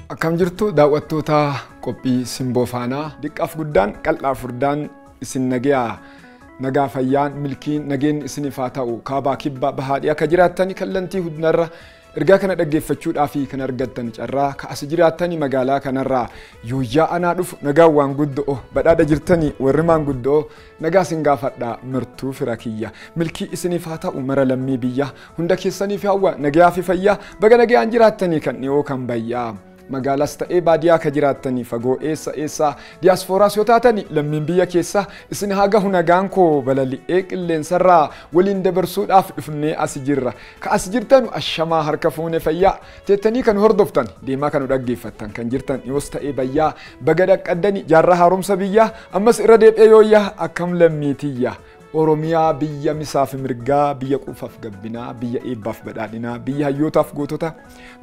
Akkam jirtu daawwattoota qophii simboo faanaa diqqaaf guddaan qal'aa furdaan isin nagaa fayyaan milkiin nageen isiniif haa ta'u kaabaa kibbaa bahaadhii akka jiraattan kallantii hundinarra ergaa kana dhaggeeffachuudhaaf kan argattan carraa ka as jiraattan magaalaa kanarraa yooyyaa anaa dhufu nagaa waan guddoo badhaadha jirtanii warri maan guddoo nagaa sin gaafadha mirtuu fira kiyya milkii isiniif haa ta'u mara lammii biyya hunda keessaniif hawwa nagaa fi fayyaa baga nagaan jiraattanii kan dhiyoo kan bayyaa magaalas ta'ee baadiyaa ka jiraatanii fagoo eessa diyaasfooraas yoo taatanii lammiin biyya keessa isin haa gahu nagaan koo balali'ee qilleensarraa waliin dabarsuudhaaf dhufnee as jirra ka as jirtanu ashamaa harka fuune fayyaa teettanii kan hordoftan deemaa kan dhaggeeffattan kan jirtan yoos ta'ee bayyaa baga dhaqqaddanii jaarraa haaromsa biyyaa ammas irra deebi'ee yooyyaa akkam lammiitiyya Oromiyaa biyya misaaf mirgaa biyya quufaaf gabbinaa biyya eebbaaf badhaadhinaa biyya hayyootaaf gootota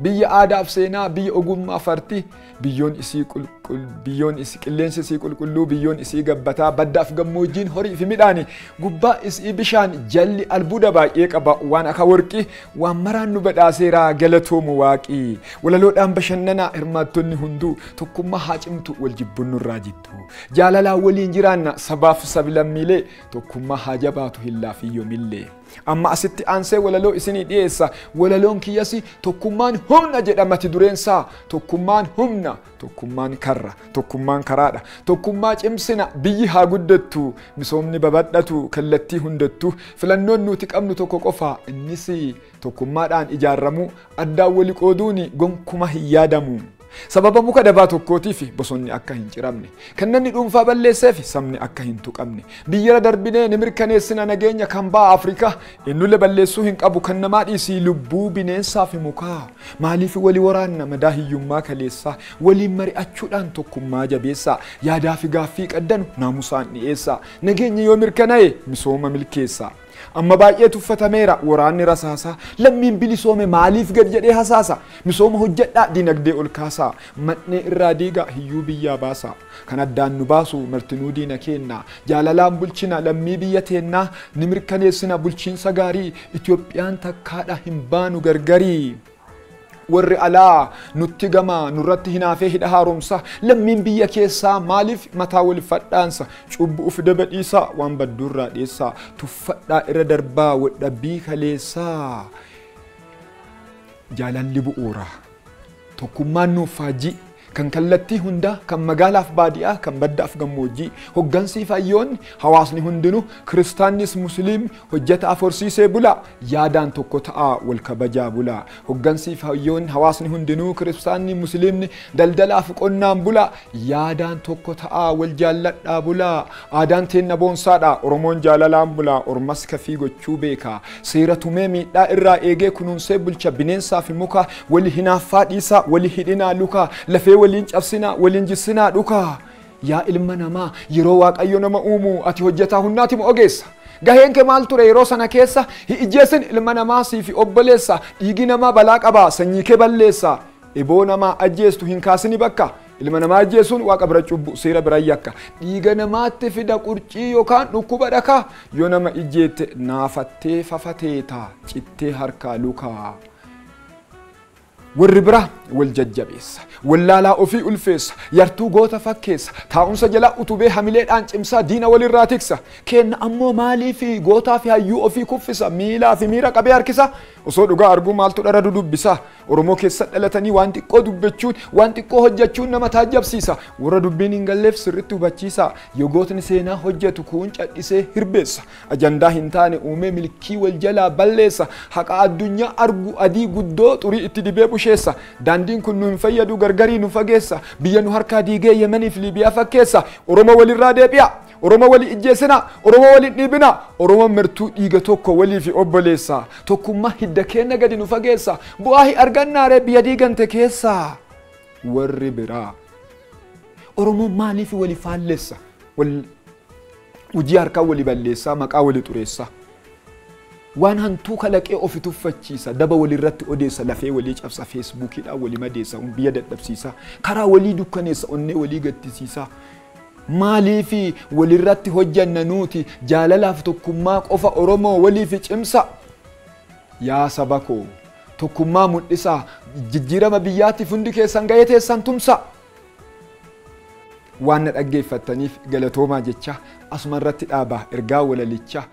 biyya aadaaf seenaa biyya ogummaaf artii biyyoon isii qilleensi isii qulqulluu biyyoon isii gabbataa baddaaf gammoojjiin horii fi midhaani gubbaa isii bishaan jalli albuuda baay'ee qaba waan akka warqii waan maraan nu badhaaseeraa galatoomu waaqii walaloodhaan bashannanaa hirmaattonni hunduu tokkummaa haa cimtu wal jibbunurraa jittu jaalalaa waliin jiraanna sabaaf sablammiilee tokkummaa haja baatu hillaafi yoomillee amma asitti aansee walaloo isinii dhiyeessa walaloon kiyyasi tokkummaan humna jedhamati dureensaa tokkummaan humna tokkummaan karra tokkummaan karaadha tokkummaa cimsina biyyi haa guddattu misoomni babadhatu kallattii hundattu filannoon nuti qabnu tokko qofa innis tokkummaadhaan ijaaramu addaan wali qooduuni gonkuma hin yaadamu sababa muka dabaa tokkootiif bosonni akka hin ciramne kan namni dhuunfaa balleesseef sabni akka hin tuqamne biyyara darbinee ni mirkaneessina nageenya kan ba'a Afrikaa eenyulle balleessuu hin qabu kan namaa dhiisii lubbuu bineensaa fi mukaa maaliif walii waraanna madaa hiyyummaa kaleessaa waliin mari'achuudhaan tokkummaa jabeessaa yaadaa fi gaaffii qaddanu naamusaan dhiyeessaa nageenya yoo mirkanaa'e misooma milkeessaa amma baay'ee tuffatameera waraanni rasaasaa lammiin bilisoome maaliif gad jedhee hasaasa misooma hojjedhaa dinagdee ol kaasaa madnee irraa diigaa hiyyuu biyyaa baasaa kan addaan nu baasu martinuu diina keenna jaalalaan bulchina lammii biyya teennaa ni mirkaneessina bulchiinsa gaarii Itoophiyaan takkaadha hin baanu gargarii warri alaa nutti gama nurratti hinaafee hidha haaromsa lammiin biyya keessaa maaliif mataa wal fadhaansa cubbuuf dabadhiisaa waan badduurraa dheessaa tuffadhaa irra darbaa wadhabbii kaleessaa jaalalli bu'uura tokkummaan nuuf faajii kan kallattii hundaa kan magaalaaf baadiyaa kan baddaaf gammoojjii hoggansii fayyoonni hawaasni hundinuu kiristaannis musliimni hojjetaaf horsiisee bulaa yaadaan tokko ta'aa wal kabajaa bulaa hoggansii fayyoonni hawaasni hundinuu kiristaanni musliimni daldalaaf qonnaan bulaa yaadaan tokko ta'aa wal jaalladhaa bulaa aadaan teenna boonsaadha oromoon jaalalaan bulaa ormas kafii gochuu beekaa seera tumee miidhaa irraa eegee kunuunsee bulcha bineensaa fi mukaa wali hinaaffaa dhiisaa wali hidhinaa lukaa lafee waliin cabsinaa waliin jissinaa dhukaa yaa ilma namaa yeroo waaqayyo nama uumu ati hojjetaa hunnaati moo ogeessa gaheen kee maal ture yeroo sana keessa ijjeessin ilma namaa siifi obboleessa dhiigi namaa balaa qabaa sanyii kee balleessa eboo namaa ajjeestu hin kaasini bakka ilma namaa ajjeesuun waaqa bira cubbu seera bira yakka dhiiga namaatti fida qurcii yookaan dhukkuba dhakaa yoo nama ijjeette naafattee fafateeta cittee harkaa lukaa warri bira wal jajjabeessa wallaalaa ofii ulfeessa yartuu goota fakkeessa taa'umsa jalaa utubee hamileedhaan cimsaa diina walirraa tiksa kenna ammoo maalii fi gootaa fi hayyuu ofii kuffisa miilaa fi miira qabee harkisa osoo dhugaa arguu maaltu dhara dudubbisa oromoo keessa dhalatanii waan xiqqoo dubbachuun waan xiqqoo hojjechuun nama taajjabsiisa warra dubbiin hin galleef sirritti hubachiisa yoo gootni seenaa hojjetu kuun cadhisee hirbeessa ajandaa hin taane uumee milkii wal jalaa balleessa haqa addunyaa argu adii guddoo xurii itti dibee busheessa daandiin kun nu hin fayyadu gargarii nu fageessa biyya nu harkaa diigee Yemeniif Liibiyaa fakkeessa oromoo walirraa deebi'a oromoo walii ijjeessina oromoo waliin dhiibina oromoo mirtuu dhiiga tokko walii fi obboleessa tokkummaa hidda keenya gadi nu fageessa bu'aa hi argannaaree biyya diigante keessa warri biraa oromoo maaliif walii faalleessa hojii harkaa walii balleessaa maqaa walii xureessa waan hantuu kalaqee ofi tuffachiisa daba walirratti odeessa lafee walii cabsa feesbuukiidhaan walii madeessa biyya dadhabsiisa karaa walii dukkaneessa onnee walii gaddisiisa maaliif walirratti hojjanna nuti jaalalaaf tokkummaa qofa oromoo waliif cimsa yaa saba koo tokkummaa mul'isa jijjiirama biyyaatiif hundi keessan ga'ee teessan tumsa. Waan na dhaggeeffattaniif galatoomaa jecha asuma irratti dhaabaa ergaa walalichaa